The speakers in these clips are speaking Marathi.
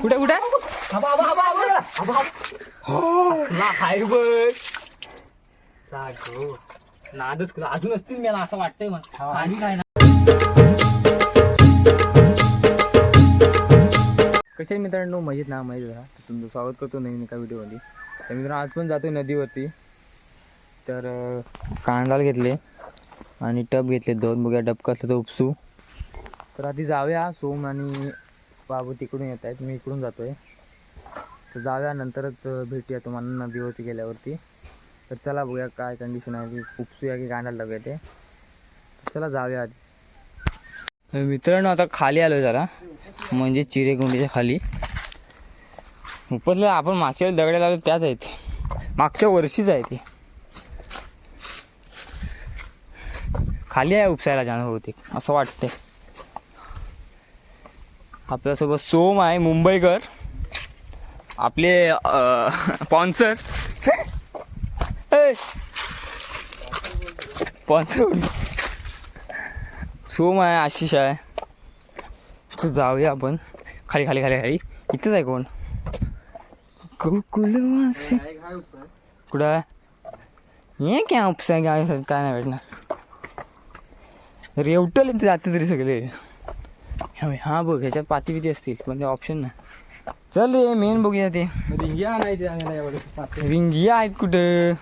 कुठे कुठे हाय बघ नादच अजून असतील मला असं वाटतंय मला आणि काय ना. कसे मित्रांनो मजेत ना मजेत राहा. तुमचं स्वागत करतो नवीन एका व्हिडिओमध्ये. तर मित्रांनो आज पण जातोय नदीवरती. तर कांडाल घेतले आणि टब घेतले 2. बघूया डब कसं तर उपसू. तर आधी जाऊया. सोम आणि बाबू तिकडून येत आहेत, मी इकडून जातोय. तर जाऊया नंतरच भेटूया तुम्हाला नदीवरती गेल्यावरती. तर चला बघूया काय कंडिशन आहे, की उपसूया की कांडाल टाकूया ते. चला जाऊया आधी. मित्रांनो आता खाली आलो आहे जरा, म्हणजे चिरेगुंडीच्या खाली. उपसले आपण मागच्या वेळी दगडे लावले त्याच आहेत, मागच्या वर्षीच आहे ते. खाली आहे उपसायला जाणं होते असं वाटते. आपल्यासोबत सोम आहे मुंबईकर, आपले स्पॉन्सर. स्पॉन्सर सोम आहे, आशिष आहे. तर जाऊया आपण खाली खाली खाली खाली. इथंच आहे कोण कुकुलवासी कुठं आहे हे काय उपसा काय नाही भेटणार. रेवटल इथे जाते तरी सगळे. हां बघ ह्याच्यात पाती बिती असतील पण ते ऑप्शन नाही. चल रे मेन बघूया ते. रिंगिया नाही ते, रिंगिया आहेत कुठं,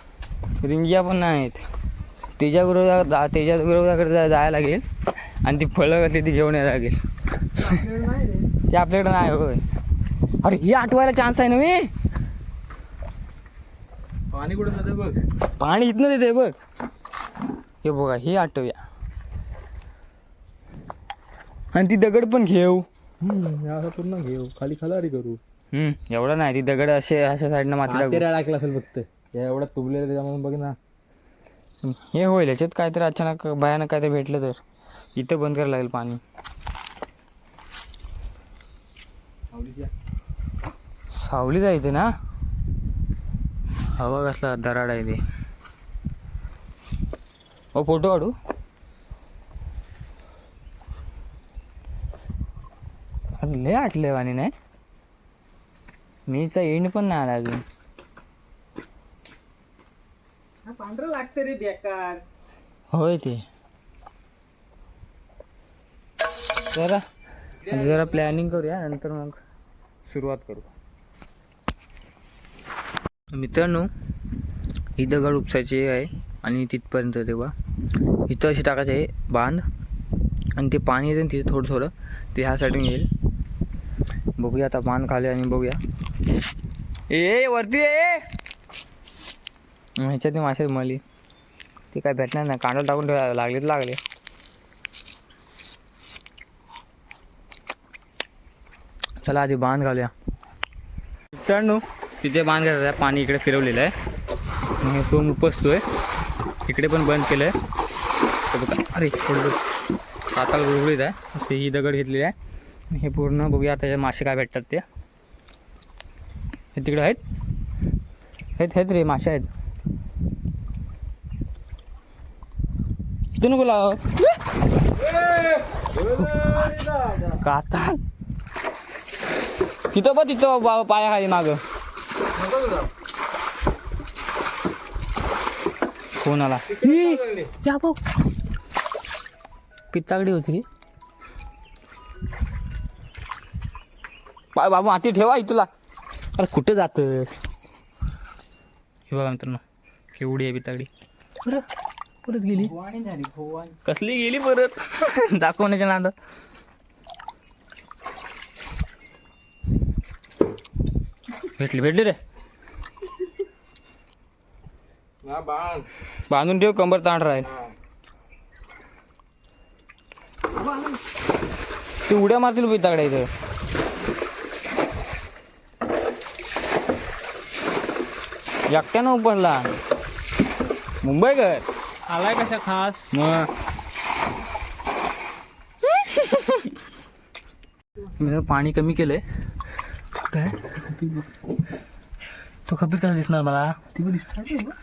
रिंगिया पण नाही आहेत. त्याच्याबरोबर जायला लागेल आणि ती फळं कसली ती घेऊन यायला लागेल. ते आपल्याकडे नाही होय. अरे हे आठवायला चान्स आहे ना मी. पाणी कुठं जाते बघ, पाणी इथनं देते बघ. हे बघा हे आठवूया आणि ती दगड पण घेऊ. असं पूर्ण घेऊ, खाली खलारी करू. एवढं नाही, ती दगड असे अशा साईडनं माती टाकला असेल फक्त एवढं तुबलेलं त्याच्यामुळे बघ ना. हे होईल याच्यात काहीतरी अचानक भयानक काहीतरी भेटलं तर इथं बंद करायला लागेल पाणी. सावली जायचं ना. हवा कसला दराड आहे ते. हो फोटो काढू. अरे लय आटले वाणी नाही, मीचा एंड पण नाही आला अजून. पांढरं लागतं रे बेकार. होय ते जरा प्लॅनिंग करूया नंतर मग सुरुवात करू. मित्रांनो ही दगड उपसायची आहे आणि तिथपर्यंत तेव्हा इथं अशी टाकायची आहे बांध आणि ते पाणी येते तिथे थोडं थोडं ते ह्या साईडून येईल. बघूया आता बांध खाली आणि बघूया. ए वरती ये ह्याच्यात मासे मळली ते काय भेटणार नाही. कांदा टाकून ठेवायला लागले तर लागले. चला आधी बांध घालूया. मित्रांनो तिथे बांध घालायचा आहे, पाणी इकडे फिरवलेलं आहे. सोम उपसतोय, इकडे पण बंद केलं आहे. अरे थोडं हाताला गुळगुळीत आहे. असे ही दगड घेतलेली आहे. हे पूर्ण बघूया आता मासे काय भेटतात ते. हे तिकडे आहेत रे मासे आहेत. इथं नको लाव काता. तिथं बघ तिथं पायाखाली माग कोण आला. या बघ पित्तागडी होती. बाबू माती ठेवा तुला. अरे कुठं जात. हे बघा मित्रांनो केवढी आहे पित्तागडी. परत गेली कसली गेली परत दाखवण्याच्या नादात. भेटली रे. बांधून ठेव कंबर ताण राहील. ते उड्या मारतील पित्तागड्या इथं. एकट्यानं उपडला मुंबईकर आलाय कशा खास मग. मी पाणी कमी केलंय. काय तो खबर कसा दिसणार मला.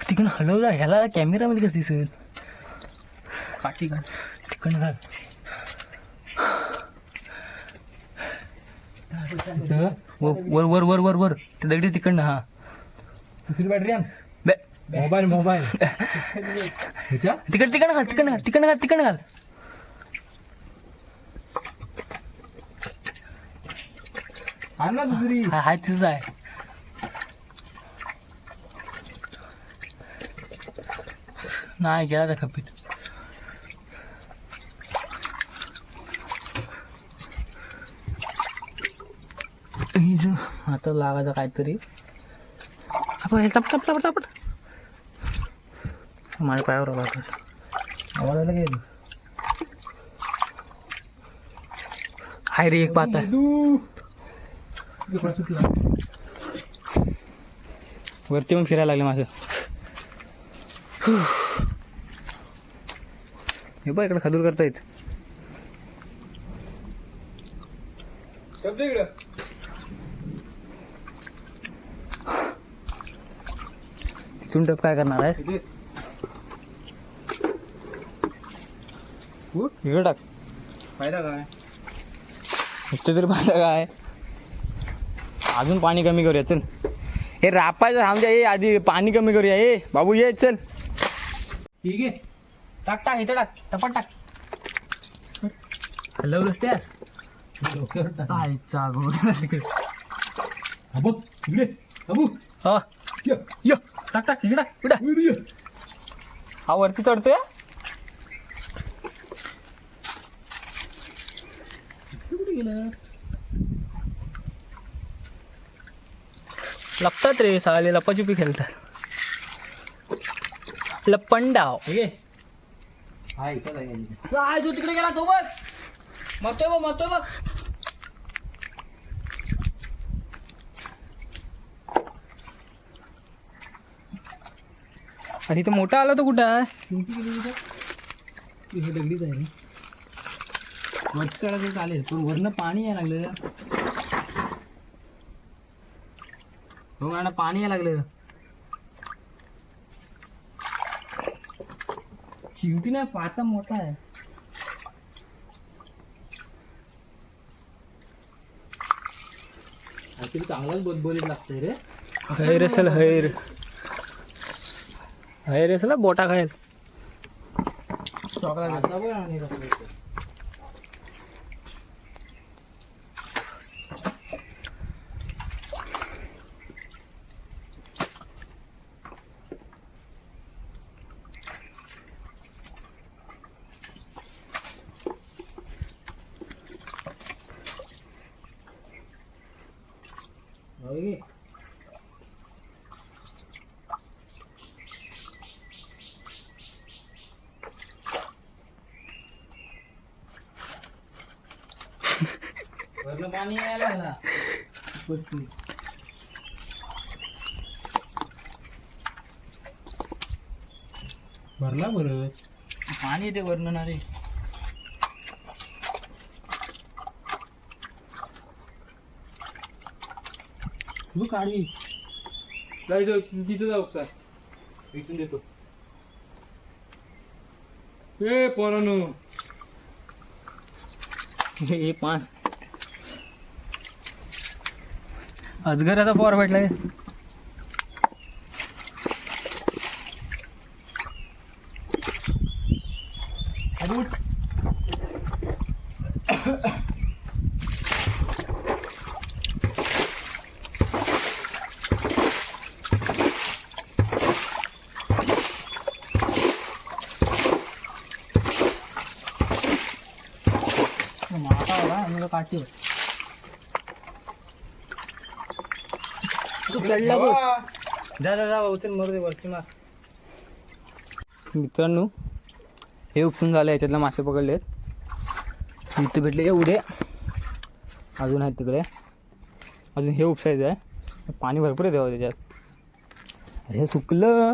तिकडून हलवला ह्याला कॅमेरामध्ये कसं दिसेल. काठी तिकडनं घाल. वर वर वर वर वर ते दगडी तिकडनं हा दुसरी बॅटरी आण बे मोबाईल तिकड तिकडनं घाल तिकडनं घाल तिकडनं घाल तिकडनं घाल आण ना दुसरी. हाय तुझं आहे नाही गेला त्या खपीत आता लागायचं काहीतरी चप चप चप माझ्या पायावर आला आवाज आला गेली. हाय रे एक पात आहे वरती मग फिरायला लागले माझं हे बघ इकडे खदूर करता येत तिथून टप काय करणार आहे इकडे टाक फायदा काय नुसतं तरी फायदा काय अजून पाणी कमी करूया चल हे रापायचं थांबच्या ये आधी पाणी कमी करूया ये बाबू ये चल ठीक आहे. टाक टाक इथं टाक टपाट टाक हलवलंस त्या डोक्यावर टाक. आईचा गो तिकडे हा बघ इकडे बाबू हा ये. यो टाक टाक इकडे इकडे इकडे ये. हा वरती चढतोय कुठे गेलं. लपतात रे सगळे लपाछुपी खेळतात लपंडाव ठीक आहे. हा इथं आहे. काय तू तिकडे गेला सोबत मरतोय बघ अरे इथं मोठा आला तो कुठं आहे तुमची गेली कुठं. हे दगडीच आहे रे. वरती चढायचं चालेल पण वरनं पाणी यायला लागलं. हो मॅडम पाणी यायला लागलं शिवटी नाही पाता मोठा आहे. ऍक्च्युली चांगलाच बोलबोलीत लागतंय रे. हैर असेल हैर असेल बोटा खायला आता बघ आणि कसं करतोय. होय की? वरनं पाणी यायला लागला. वरती. भरला बरं पाणी येते वरनं ना रे तू काढी जायचं तिथं जाऊ काय इथून देतो. ए पोरांनो हे पान अजगराचा फॉर भेटलाय अरे उठ. माता आला आणि काठी तू चढला बघ जा उचल मरू वरती मार मित्रांनो हे उपसून झालं याच्यातले मासे पकडलेत इथे भेटले एवढे अजून आहेत तिकडे अजून हे उपसायचं आहे पाणी भरपूर आहे तेव्हा त्याच्यात हे सुकलं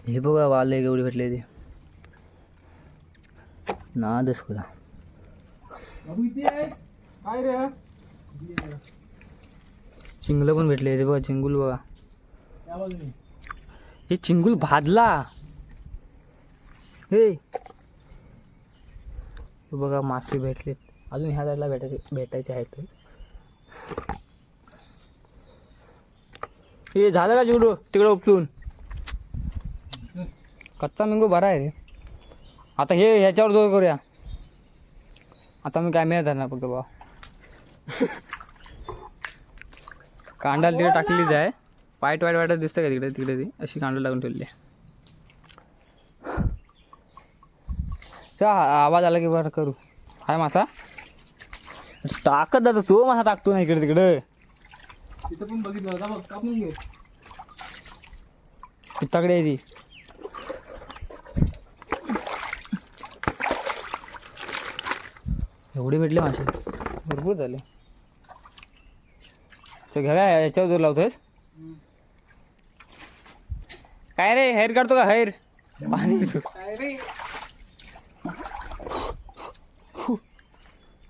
हे बघा वाले एवढे भेटले ते नादच खुला बाबू इथे आहे काय रे. चिंगलं पण भेटले ते बघा चिंगुल बघा त्या बाजूने हे चिंगुल भाजला हे बघा मासे भेटलेत अजून ह्या साईडला भेटायचे आहेत हे झालं का चिकडू तिकडं उपसून? कच्चा मँगो बरा आहे रे. आता हे ह्याच्यावर जोर करूया. आता मी कॅमेरा धरणार फक्त बा. कांडाला तिकडे टाकलीच आहे. वाईट दिसतं का तिकडे तिकडे ती अशी कांडा टाकून ठेवली आहे. त्या आवाज आला की बरं करू. हाय मासा टाकत जातो तो मासा टाकतो ना इकडे तिकडे. तिथं पण बघितलं होता बघ कापून घे. तगडे आहे ती. एवढे भेटले मासे भरपूर झाले. तर घ्या याच्यावर जोर लावतोयस काय रे? हैर काढतो का हैर? पाणी पितो.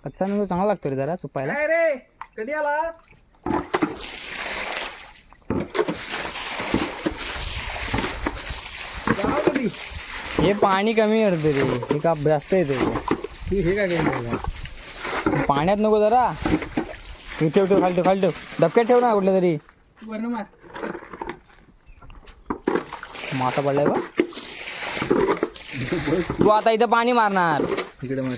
कच्चा मँगो चांगला लागतो रे जरा चुपायला. काय रे कधी आला? हे पाणी कमी करते रे. हे का जास्त येते तू हे काय केलं? पाण्यात नको जरा. ठेव ठेव खाली ठेव खाली ठेव. डबक्यात ठेव ना कुठल्या तरी. वरण मार. मासा पडलाय बा. तू आता इथं पाणी मारणार. इकडे मार.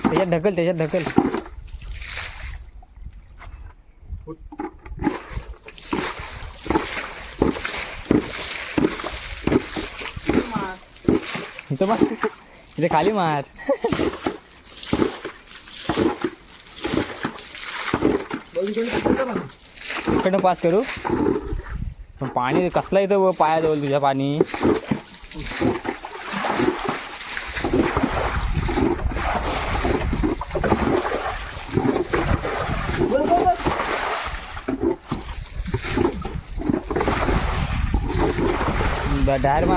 त्याच्यात ढकल. इथं बस. इथे खाली मार. इकडनं पास करू. पण पाणी कसला इथं पायाजवळ तुझ्या पाणी.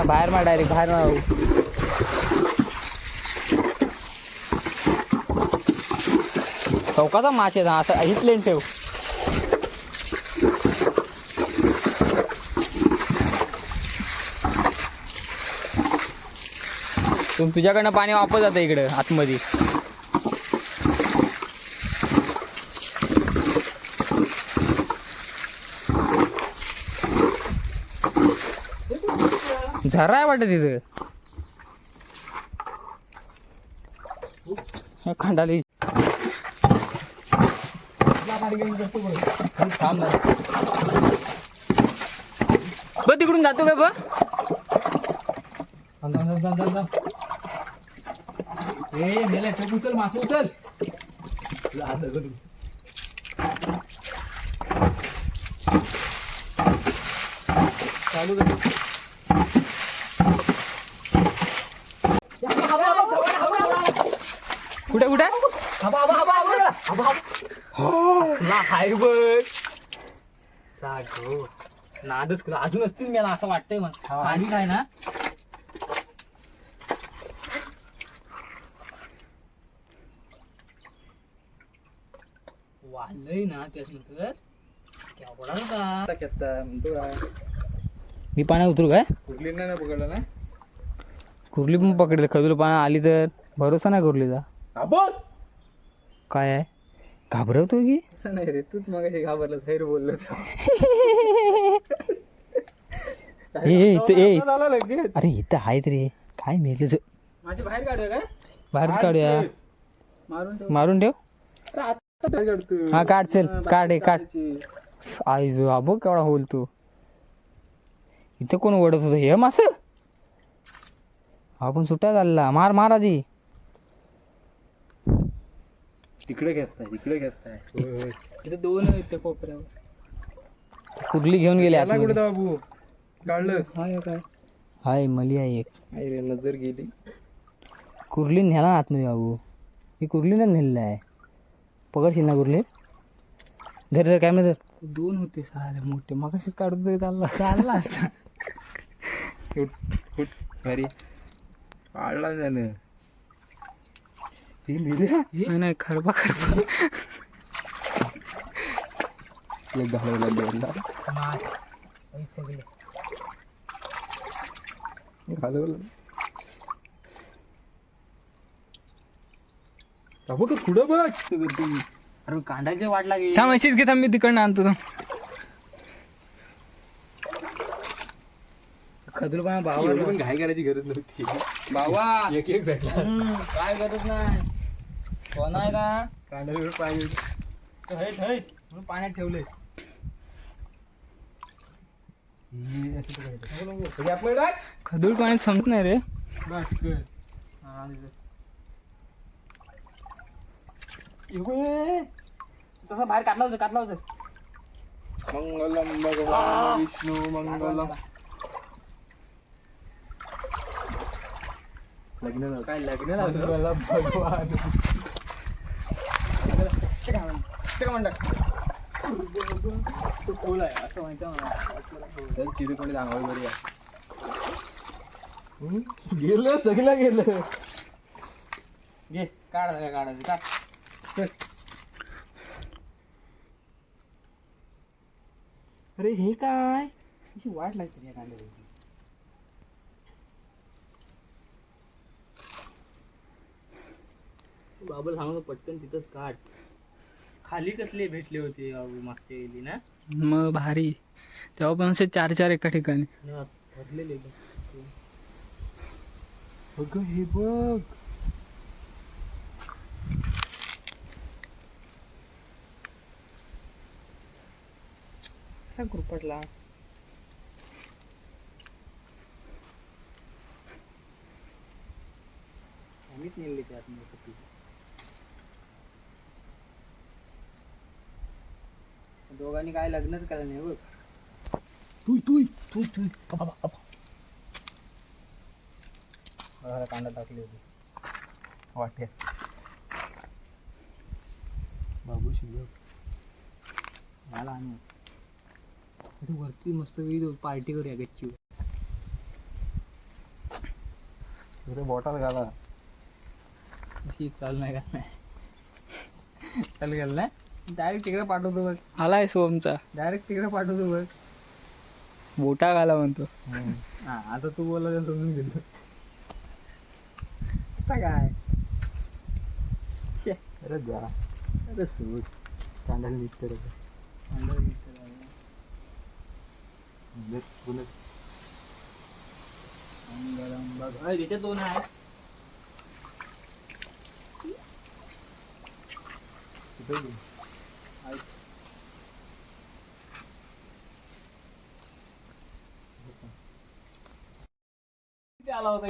बाहेर मार डायरेक्ट बाहेर मार. चौकाचा मासे असं ही प्लेन ठेव. तुझ्याकडनं पाणी वापस जातं इकडं आतमध्ये. झरा आहे वाटत तिथं. खंडाली थांब ब तिकडून जातो काय बघ. उचल मासे उचल. चालू कुठे हाय बघ. नादच केला अजून असतील मला असं वाटतंय. मला पाणी काय ना वाढलंय ना त्याच्यानंतर केवढा होता. मी पाण्यात उतरू काय? कुठली नाही पकडलं ना. कुर्ली पण पकडलं. खजूर पाण्यात आली तर भरोसा नाही कुर्लीचा. काय आहे घाबरवतो की? असं नाही रे तूच मगाशी घाबरलं. हैर बोललो. अरे इथं आहेत रे. काय मेले माझे बाहेर काढूया काय? बाहेरच काढूया. मारून ठेव. हा काढ चल काढ. आई जो अबो केवढा होल तू. इथं कोण ओढत होतं हे मास. आपण सुट्टा चालला. मार आधी. तिकडे घेताय. तिथे दोन आहेत त्या कोपऱ्यावर. कुर्ली घेऊन गेले कुठे बाबू काढलं. काय हाय मली आहे एक. रे नजर गेली. कुर्ली न्याला आतमध्ये बाबू. ही कुर्लीनं नेलेलं आहे. पकडशील ना कुर्ली. धर काय म्हणत. दोन होते सारे मोठे. मगाशीच काढून तरी चालला असता. घरी काढला त्यानं. नाही खरबा एक घालवला दोनला घालवलं. बघ पुढं बघ अरे कांडाची वाट लागेल. थांब अशीच घे, थांब मी तिकडनं आणतो थांब. खदूल पण एवढी भावा पण घाई करायची गरज नव्हती. भावा एक एक भेटला. काय गरज नाही. कोण आहे का कांड्याला पाहिजे म्हणून पाण्यात ठेवले. खदूळ पाणी संपत नाही रे. तसं बाहेर काढला होतं. मंगलम भगवान विष्णू मंगलम. लग्न काय लग्न मंगलम भगवान. तो खोल आहे असं माहिती मला. चिरीपणे सांगावी बरी आहे. गेलं सगळं गेलं. घे काढायचं काढ. अरे हे काय अशी वाट लागते या कांद्याची. बाबा सांगतो पटकन तिथंच काढ. खाली कसले भेटले होते बाबू मागच्या गेली ना. मग भारी. तेव्हा पण असे 4-4 एका ठिकाणी. भरलेले बघ हे बघ. कसा कुरपटला. आम्हीच नेले त्यात दोघांनी काय लग्नच केलं नाही बघ. कांदा टाकली होती वाट्या बाबू शिल्लक मला आणि वरती मस्त पार्टी करूया गच्ची. बॉटल घाला. अशी चाल नाही का चाल गेलं ना. डायरेक्ट तिकडे पाठवतो बघ. आलाय सोमचा. डायरेक्ट तिकडे पाठवतो बघ. बोटा घाला म्हणतो. हा आता तू बोलायला समजून गेलो. आता काय अरे जा. अरे सूट कांद्याला नीट करायचं. गरम बघ. अरे त्याच्यात 2 आहे.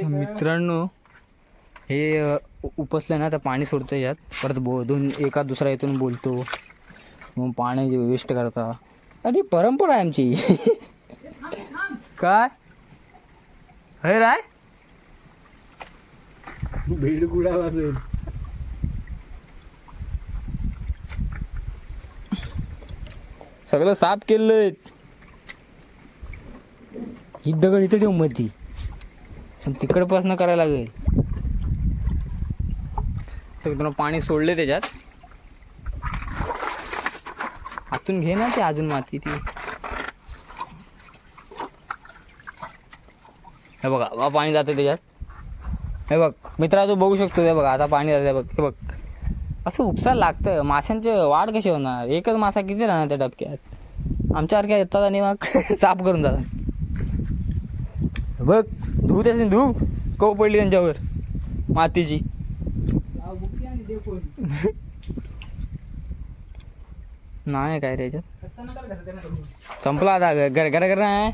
मित्रांनो हे उपसलं ना तर पाणी सोडतं यात. परत एका दुसरा इथून बोलतो मग पाणी वेस्ट करता. अरे परंपरा आहे आमची. काय हे राय बेड कुडा वाजेल. सगळं साफ केलंय. ही दगड इथं ठेव मध्ये तिकडपासून करायला लागेल. तर तुला पाणी सोडले त्याच्यात. आतून घे ना ते अजून माती ती. हे बघा पाणी जाते त्याच्यात. हे बघ मित्रा तू बघू शकतो. हे बघा आता पाणी जाते बघ. हे बघ असं उपसायला लागतं. माशांचे वाढ कशी होणार. एकच मासा किती राहणार त्या डबक्यात. आमच्यासारख्या येतात आणि मग साफ करून जातात. बघ धू त्याचे धू कव पडली त्यांच्यावर मातीची. नाही काय रे याच्यात संपला आता. घर नाही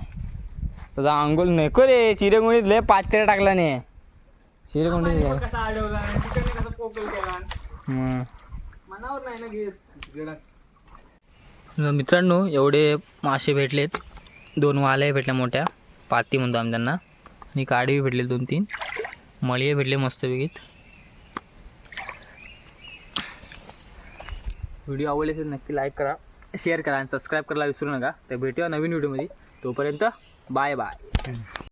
तुझा अंघोळ नको रे. चिरेगुंडीत लय पाचऱ्या टाकला नाही. चिरेगुंडीत मित्रांनो एवढे मासे भेटलेत. 2 वाल्या भेटल्या मोठ्या पाती म्हणतो आम्ही त्यांना. आणि काडी भेटले 2-3 मळी भेटले मस्त वेगळीत. व्हिडिओ आवडले असेल नक्की लाईक करा, शेअर करा आणि सबस्क्राईब करायला विसरू नका. तर भेटूया नवीन व्हिडिओमध्ये. तोपर्यंत बाय बाय.